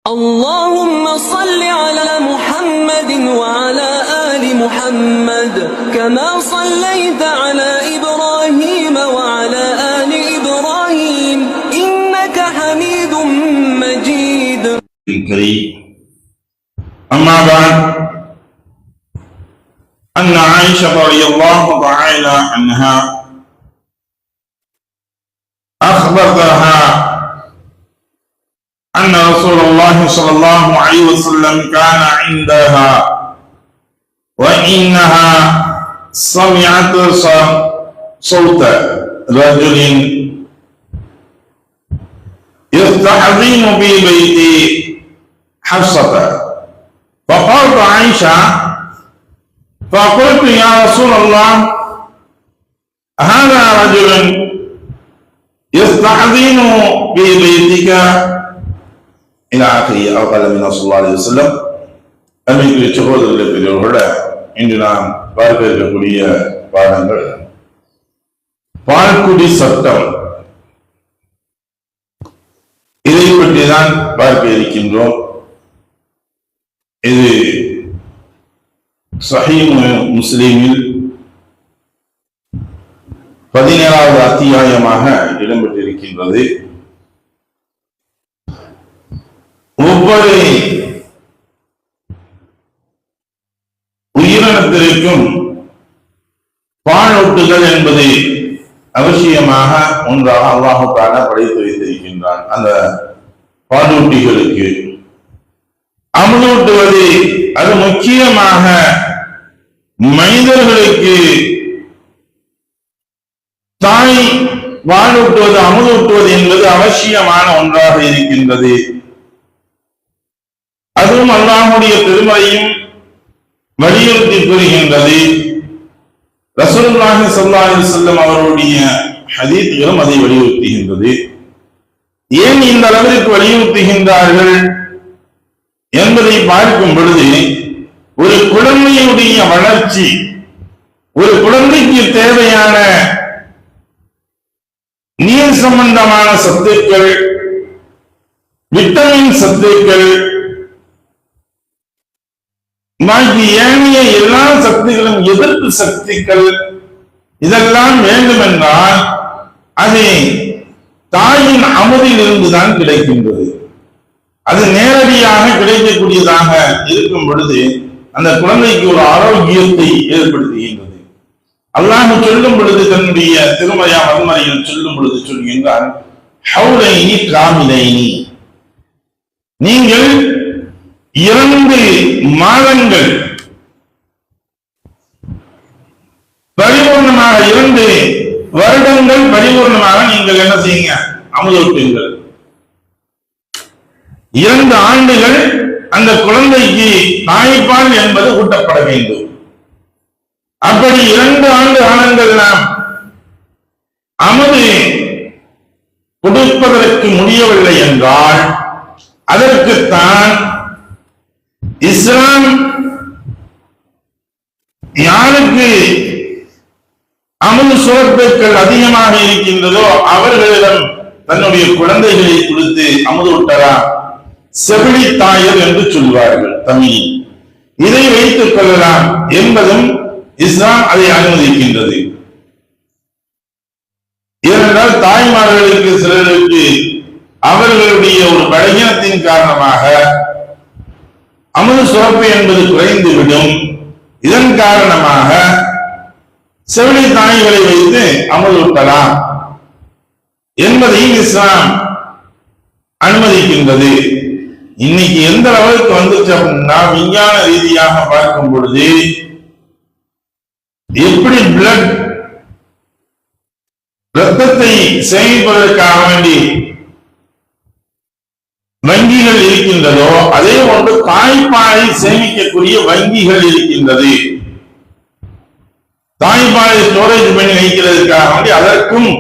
اللهم صل على محمد وعلى آل محمد كما صليت على إبراهيم وعلى آل إبراهيم إنك حميد مجيد. أما بعد، أن عائشة رضي الله تعالى عنها أخبرتها أن رسول الله صلى الله عليه وسلم كان عندها وإنها سمعت صوت رجل يستحزن في بيت حفصة، فقالت عائشة فقلت يا رسول الله هذا رجل يستحزن في بيتك إلى آخره أو قال من صلى الله عليه وسلم. அன்றைக்கு சகோதரர்களை பெரியவர்களோட இன்று நாம் பார்க்க இருக்கக்கூடிய பாடங்கள் பால்குடி சட்டம். இதை பற்றி தான் பார்க்க இருக்கின்றோம். இது சஹீஹ் முஸ்லிமில் 17வது அத்தியாயமாக இடம்பெற்றிருக்கின்றது. ஒவ்வொரு உயிரினத்திற்கும் பாலூட்டுதல் என்பது அவசியமாக ஒன்றாக அல்லாஹ் தஆலா படைத்து வைத்திருக்கின்றான். அந்த பாலூட்டிகளுக்கு அமுதூட்டுவது அது முக்கியமாக மனிதர்களுக்கு தாய் பாலூட்டுவது அமுதூட்டுவது என்பது அவசியமான ஒன்றாக இருக்கின்றது. அதுவும் அல்லாஹ்வுடைய திருமறையும் வலியுறுத்தி கூறுகின்றது. ரசூலுல்லாஹி ஸல்லல்லாஹு அலைஹி வஸல்லம் அவருடைய ஹதீஸ்களும் அதை வலியுறுத்துகின்றது. ஏன் இந்த அளவிற்கு வலியுறுத்துகின்றார்கள் என்பதை பார்க்கும் பொழுது, ஒரு குழந்தையுடைய வளர்ச்சி, ஒரு குழந்தைக்கு தேவையான நீர் சம்பந்தமான சத்துக்கள், விட்டமின் சத்துக்கள், பாக்கி ஏனைய எல்லா சக்திகளும், எதிர்ப்பு சக்திகள், இதெல்லாம் வேண்டுமென்றால் அது தாயின் அமுதில் இருந்துதான் கிடைக்கின்றது. அது நேரடியாக கிடைக்கக்கூடியதாக இருக்கும் பொழுது அந்த குழந்தைக்கு ஒரு ஆரோக்கியத்தை ஏற்படுத்துகின்றது. அல்லாஹ் சொல்லும் பொழுது, தன்னுடைய திருமறையா மறுமறையில் சொல்லும் பொழுது சொல்கின்றான், ஹவுலைனி காமிலைனி, நீங்கள் 2 மாதங்கள் பரிபூர்ணமாக, 2 வருடங்கள் பரிபூர்ணமாக நீங்கள் என்ன செய்யுங்க, அமுதூட்டுங்கள். 2 ஆண்டுகள் அந்த குழந்தைக்கு தாய்ப்பால் என்பது ஊட்டப்பட வேண்டும். அப்படி 2 ஆண்டு காலங்கள் நாம் அமுது கொடுப்பதற்கு முடியவில்லை என்றால் அதற்குத்தான் இஸ்லாம் யாருக்கு அமுது சுரப்புகள் அதிகமாக இருக்கின்றதோ அவர்களிடம் தன்னுடைய குழந்தைகளை கொடுத்து அமுதூட்டலாம். செவிலி தாயர் என்று சொல்வார்கள் தமிழில். இதை வைத்துக் கொள்ளலாம் என்பதும் இஸ்லாம் அதை அனுமதிக்கின்றது. ஏனென்றால் தாய்மார்களுக்கு சிலருக்கு அவர்களுடைய ஒரு பலகீனத்தின் காரணமாக அமுது சுரப்பு என்பது குறைந்துவிடும். இதன் காரணமாக செவிலி தாய்களை வைத்து அமுதூட்டலாம் என்பதையும் இஸ்லாம் அனுமதிக்கின்றது. இன்னைக்கு எந்த அளவுக்கு வந்துச்சு அப்படின்னா, விஞ்ஞான ரீதியாக பார்க்கும் பொழுது எப்படி பிளட் இரத்தத்தை சேமிப்பதற்காக வேண்டி வங்கிகள் இருக்கின்றதோ அதே போன்று தாய்ப்பாலை சேமிக்கக்கூடிய வங்கிகள் இருக்கின்றது. தாய்ப்பாலை ஸ்டோரேஜ் பண்ணி வைக்கிறதுக்காக வேண்டி அதற்கும்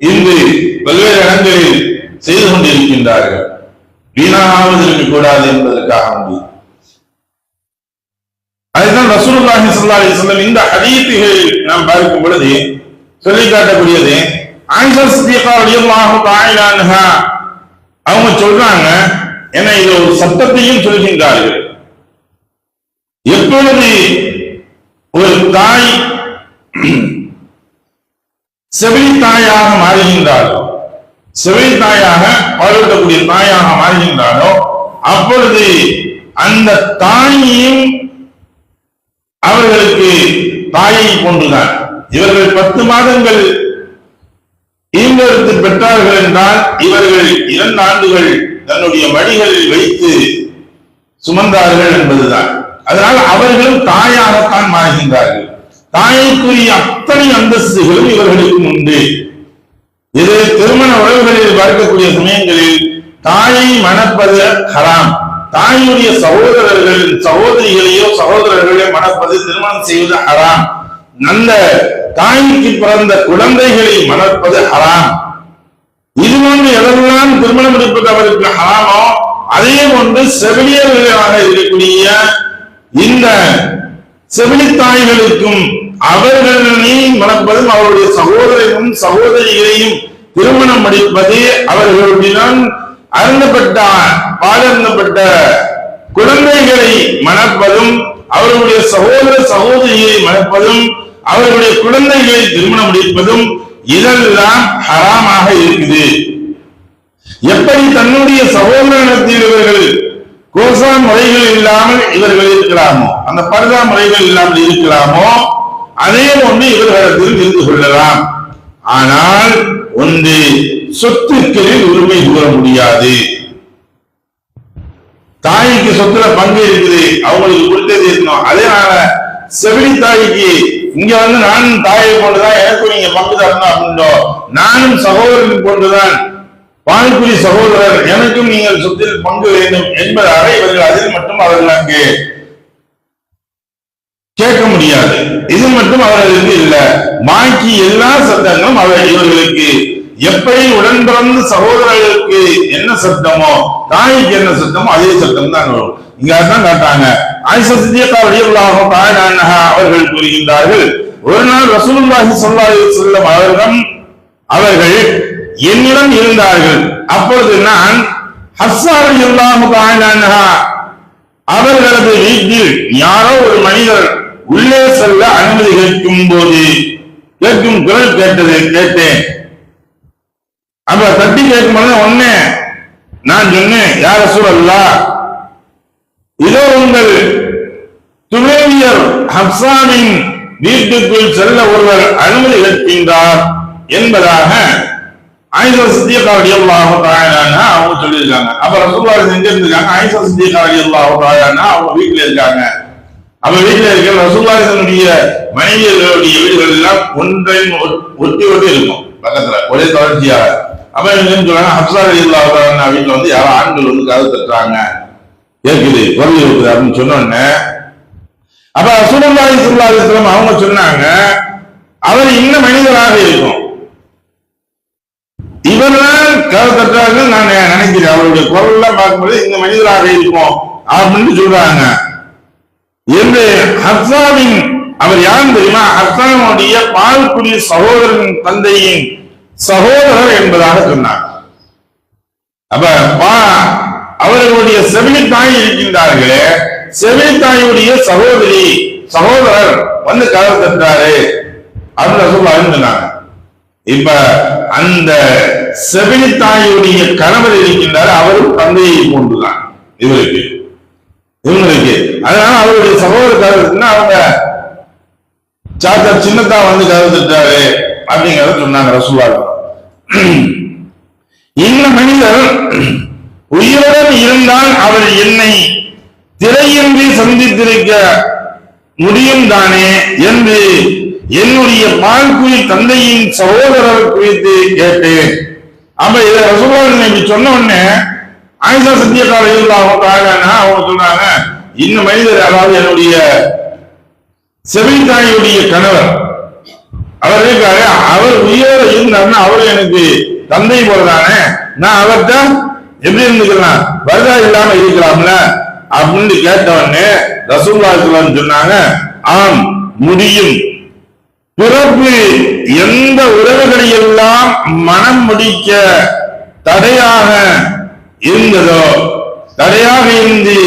இன்று பல்வேறு இடங்களில் செய்து கொண்டிருக்கின்றார்கள். வீணாவதற்கு கூடாது என்பதற்காக வேண்டி. அதுதான் ரசூலுல்லாஹி ஸல்லல்லாஹு அலைஹி வஸல்லம் இந்த ஹதீஸுகளில் நாம் பார்க்கும் பொழுது சொல்லி காட்டக்கூடியது. ஆயிஷா சித்திகா ரலியல்லாஹு தஆலா அன்ஹா அவங்க சொல்றாங்க, என இது ஒரு சட்டத்தையும் சொல்கின்றார்கள். எப்பொழுது ஒரு தாய் செவிலி தாயாக மாறுகின்றாரோ, செவிலி தாயாக பாலூட்டக்கூடிய தாயாக மாறுகின்றாரோ, அப்பொழுது அந்த தாயும் அவர்களுக்கு தாயை போன்றுதான். இவர்கள் 10 மாதங்கள் ஈன்றெடுத்து பெற்றார்கள் என்றால் இவர்கள் 2 ஆண்டுகள் தன்னுடைய மடிகளில் வைத்து சுமந்தார்கள் என்பதுதான். அதனால் அவர்களும் தாயாகத்தான் மாறுகின்றார்கள். தாயைக்குரிய அத்தனை அந்தஸ்துகளும் இவர்களுக்கும் உண்டு. இது திருமண உறவுகளில் பார்க்கக்கூடிய சமயங்களில் தாயை மணப்பது ஹராம். தாயுடைய சகோதரர்கள் சகோதரிகளையோ சகோதரர்களையோ மணப்பது, திருமணம் செய்வது ஹராம். நல்ல தாய்க்கு பிறந்த குழந்தைகளை மணப்பது ஹராம். இது போன்று எதெல்லாம் திருமணம் முடிப்பது அவருக்கு ஹராமோ அதே போன்று செவிலியர்களாக இருக்கக்கூடிய இந்த செவிலி தாய்களுக்கும் அவர்களை மணப்பதும் அவருடைய சகோதரரையும் சகோதரிகளையும் திருமணம் முடிப்பது, அவர்களுடன் அருந்தப்பட்ட பாலருந்தப்பட்ட குழந்தைகளை மணப்பதும், அவர்களுடைய சகோதர சகோதரிகளை மணப்பதும், அவர்களுடைய குழந்தைகளை திருமணம் முடிப்பதும் இதெல்லாம் ஹராமாக இருக்குது. எப்படி தன்னுடைய சகோதரத்தில் இவர்கள் கோசா முறைகள் இல்லாமல் இவர்கள் இருக்கலாமோ, அந்த பர்தா முறைகள் இல்லாமல் இருக்கலாமோ, அதே ஒன்று இவர்களிடத்தில் இருந்து கொள்ளலாம். ஆனால் ஒன்று சொத்துக்களில் உரிமை கூற முடியாது. தாய்க்கு சொத்துல பங்கு இருக்குது, அவங்களுக்கு கொடுத்தது இருக்கணும். அதனால செவிலி தாய்க்கு இங்க வந்து நானும் தாயை போன்றுதான், எனக்கும் நீங்க பங்கு தரணும் அப்படின்றோ, நானும் சகோதரன் போன்றுதான், பால்குடி சகோதரர், எனக்கும் நீங்கள் சொத்தில் பங்கு வேண்டும் என்பதாக இவர்கள் அதில் மட்டும் அவர்கள் அங்கு கேட்க முடியாது. இது மட்டும் அவர்களுக்கு இல்லை. பாக்கி எல்லா சட்டங்களும் இவர்களுக்கு எப்படி உடன் பிறந்த சகோதரர்களுக்கு என்ன சட்டமோ தாய்க்கு என்ன சட்டமோ அதே சட்டம் தான் வரும். இங்க அதான் காட்டாங்க. ஆயிஷா சித்திகா ரலியல்லாஹு தஆலா அன்ஹா அவர்கள் கூறுகின்றார்கள், ஒரு நாள் ரசூலுல்லாஹி ஸல்லல்லாஹு அலைஹி வஸல்லம் அவர்கள் என்னிடம் இருந்தார்கள். அப்பொழுது நான் ஹஃப்ஸா ரலியல்லாஹு தஆலா அன்ஹா அவர்களது வீட்டில் யாரோ ஒரு மனிதர் உள்ளே செல்ல அனுமதி கேட்கும் போது கேட்கும் குரல் கேட்டேன். அப்ப தட்டி கேட்கும் போது ஒண்ணு நான் சொன்னேன், யா ரசூலல்லாஹ், இதோ உங்கள் துணைவியர் ஹப்சாவின் வீட்டுக்குள் செல்ல ஒருவர் அனுமதி கேட்கின்றார் என்பதாக ஆயிஷா சித்திகா ரலியல்லாஹு தஆலா அன்ஹா அவங்க சொல்லியிருக்காங்க. அப்ப ரசூலுல்லாஹ் எங்க இருக்காங்க? ஆயிஷா சித்திகா ரலியல்லாஹு தஆலா அன்ஹா அவங்க வீட்டுல இருக்காங்க. அவ வீட்டுல இருக்க ரசூலுல்லாஹினுடைய மனைவியர்களுடைய வீடுகள் எல்லாம் ஒன்றையும் ஒட்டி ஒட்டி இருக்கும், பக்கத்துல ஒரே தொடர்ச்சியாக. அப்ப என்னன்னு சொல்றாங்க, ஹப்ஸா ரலியல்லாஹு தஆலா வீட்டுல வந்து யாரோ ஆண்கள் வந்து கதவு தட்டுறாங்க, கேக்குது, குரல் இருக்குது அப்படின்னு சொன்ன உடனே அப்ப ரசூலுல்லாஹி ஸல்லல்லாஹு அலைஹி வஸல்லம் அவங்க சொன்னாங்க, அவர் இன்னும் மனிதராக இருக்கும், இவர்தான் கதவு தட்டுறாங்க நான் நினைக்கிறேன், அவருடைய குரல் எல்லாம் பார்க்கும்போது இந்த மனிதராக இருக்கும் அப்படின்னு சொல்றாங்க என்று. ஹப்ஸாவின் அவர் யாரும் தெரியுமா? ஹப்ஸாவுடைய பால்குடி சகோதரன் தந்தையின் சகோதரர் என்பதாக சொன்னார். அப்ப அவர்களுடைய செவிலி தாய் இருக்கின்றார்களே, செவிலி தாயுடைய சகோதரர் வந்து கதவு தட்டாரு அப்படின்னு சொன்னாங்க. இப்ப அந்த செவிலி தாயுடைய கணவர் இருக்கின்றார், அவரும் தந்தையை போன்றுதான் இவங்களுக்கு. அதனால அவருடைய சகோதர கதவுன்னா அவங்க சாத்தா சின்னத்தா வந்து கதவு தட்டாரு அப்படிங்கிறத சொன்னாங்க ரசூலுல்லாஹ். இந்த மனிதர் உயிருடன் இருந்தால் அவர் என்னை திரையின்றி சந்தித்திருக்க முடியும் தானே என்று என்னுடைய பால்குடி தந்தையின் சகோதரர் குறித்து கேட்டேன். அப்ப இதை ரசூலுல்லாஹ் நபி சொன்ன உடனே ஆயிஷா சித்திகா ரலியல்லாஹு தஆலா அன்ஹா அவங்க சொல்றாங்க, இந்த மனிதர் அதாவது என்னுடைய செவிலி தாயுடைய கணவர் அவர் இருக்காரு, அவர் உயிரோடு இருந்தாருன்னா அவர் எனக்கு தந்தை போலதானே, நான் அவர்கிட்ட எப்படி இருந்துக்கலாம், வருதா இல்லாம இருக்கலாம்ல அப்படின்னு கேட்டவொடனே ரசூலுல்லாஹி சொன்னாங்க, ஆம் முடியும். பிறப்பு எந்த உறவுகளை எல்லாம் மனம் முடிக்க தடையாக இருந்ததோ தடையாக இருந்து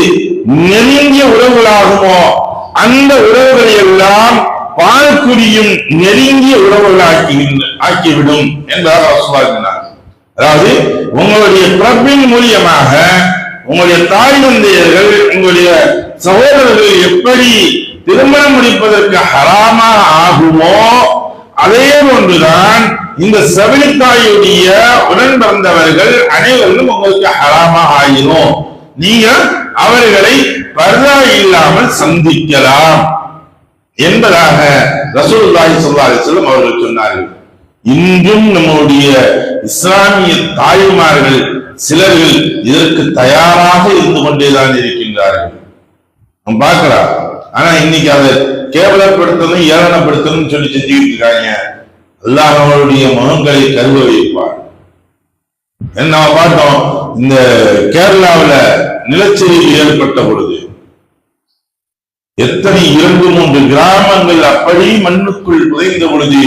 நெருங்கிய உறவுகளாகுமோ அந்த உறவுகளை எல்லாம் பால்குடியும் நெருங்கிய உறவுகள் ஆக்கிவிடும் என்பதாக சொன்னார். அதாவது உங்களுடைய பிறப்பின் மூலியமாக உங்களுடைய தாய் தந்தையர்கள் உங்களுடைய சகோதரர்கள் எப்படி திருமணம் முடிப்பதற்கு ஹராமாக ஆகுமோ அதே போன்றுதான் இந்த சபைத்தாயுடைய உடன் பிறந்தவர்கள் அனைவரும் உங்களுக்கு ஹராமாக ஆகிரும். நீங்கள் அவர்களை பர்தா இல்லாமல் சந்திக்கலாம் என்பதாக ரசூலுல்லாஹி ஸல்லல்லாஹு அலைஹி வஸல்லம் அவர்கள் சொன்னார்கள். இன்றும் நம்முடைய இஸ்லாமிய தாய்மார்கள் சிலர்கள் இதற்கு தயாராக இருந்து கொண்டேதான் இருக்கின்றார்கள். நம்ம பார்க்கலாம். ஆனா இன்னைக்கு அதை கேவலப்படுத்தணும் ஏளனப்படுத்தணும் சொல்லி செஞ்சுக்கிட்டு இருக்காங்க. அல்லாஹ் அவருடைய முகங்களை கருவ வைப்பார். என்ன பார்த்தோம், இந்த கேரளாவில் நிலச்சரிவு ஏற்பட்ட பொழுது எத்தனை 2-3 கிராமங்கள் அப்படி மண்ணுக்குள் புதைந்த பொழுது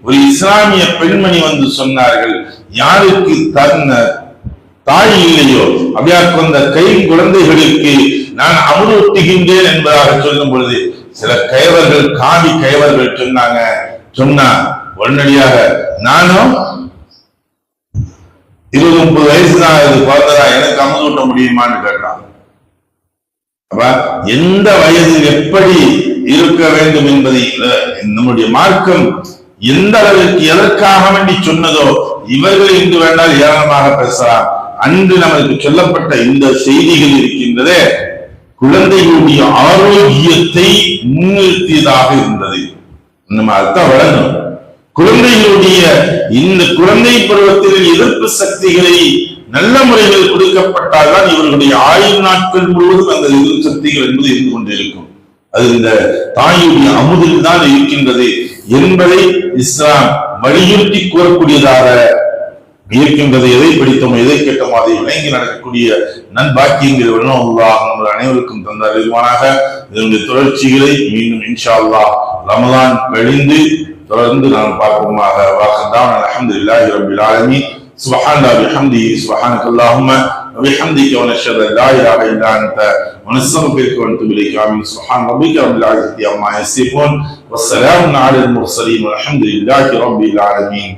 ஒரு இஸ்லாமிய பெண்மணி வந்து சொன்னார்கள், யாருக்கு தன் தாய் இல்லையோ அப்படியா அந்த கை குழந்தைகளுக்கு நான் அமுதூட்டுகின்றேன் என்பதாக சொல்லும் பொழுது சில கயவர்கள் காவி கயவர்கள் சொன்னா உடனடியாக நானும் 20-30 வயசுதான் இது குழந்தைதா எனக்கு அமுதூட்ட முடியுமான்னு கேட்டான். அப்ப எந்த வயதில் எப்படி இருக்க வேண்டும் என்பதை நம்முடைய மார்க்கம் எந்த அளவிற்கு எதற்காக வேண்டி சொன்னதோ இவர்கள் இன்று வேண்டால் ஏராளமாக பேசலாம். அன்று நமக்கு சொல்லப்பட்ட இந்த செய்திகள் இருக்கின்றதே குழந்தைகளுடைய ஆரோக்கியத்தை முன்னிறுத்தியதாக இருந்தது. நம்ம அர்த்தம் வழங்கும். குழந்தைகளுடைய இந்த குழந்தை பருவத்தில் எதிர்ப்பு சக்திகளை நல்ல முறையில் கொடுக்கப்பட்டால் தான் இவர்களுடைய ஆயுள் நாட்கள் முழுவதும் அந்த எதிர்ப்பு சக்திகள் என்பது இருந்து கொண்டிருக்கும். அது இந்த தாயுடைய அமுதில் தான் இருக்கின்றது என்பதை இஸ்லாம் வலியுறுத்தி கூறக்கூடியதாக இருக்கின்றது. எதை படித்தோமோ எதை கேட்டோமோ அதை விளங்கி நடக்கக்கூடிய நன்பாக்கியங்கள் நம்ம அனைவருக்கும் தந்தாருமானாக. இதனுடைய தொடர்ச்சிகளை மீண்டும் இன்ஷா அல்லாஹ் ரமலான் கழிந்து தொடர்ந்து நாம் பார்ப்போமாக. வாஹ்தான் அல்ஹம்துலில்லாஹி ரப்பில் ஆலமீன். சுப்ஹானல்லாஹி வபிஹம்திஹி சுப்ஹானக்கல்லாஹும்ம وبحمدك ونشهد ان لا اله الا انت ونستغفرك ونتوب اليك. امين. سبحان ربك رب العزه عما يصفون والسلام على المرسلين والحمد لله رب العالمين.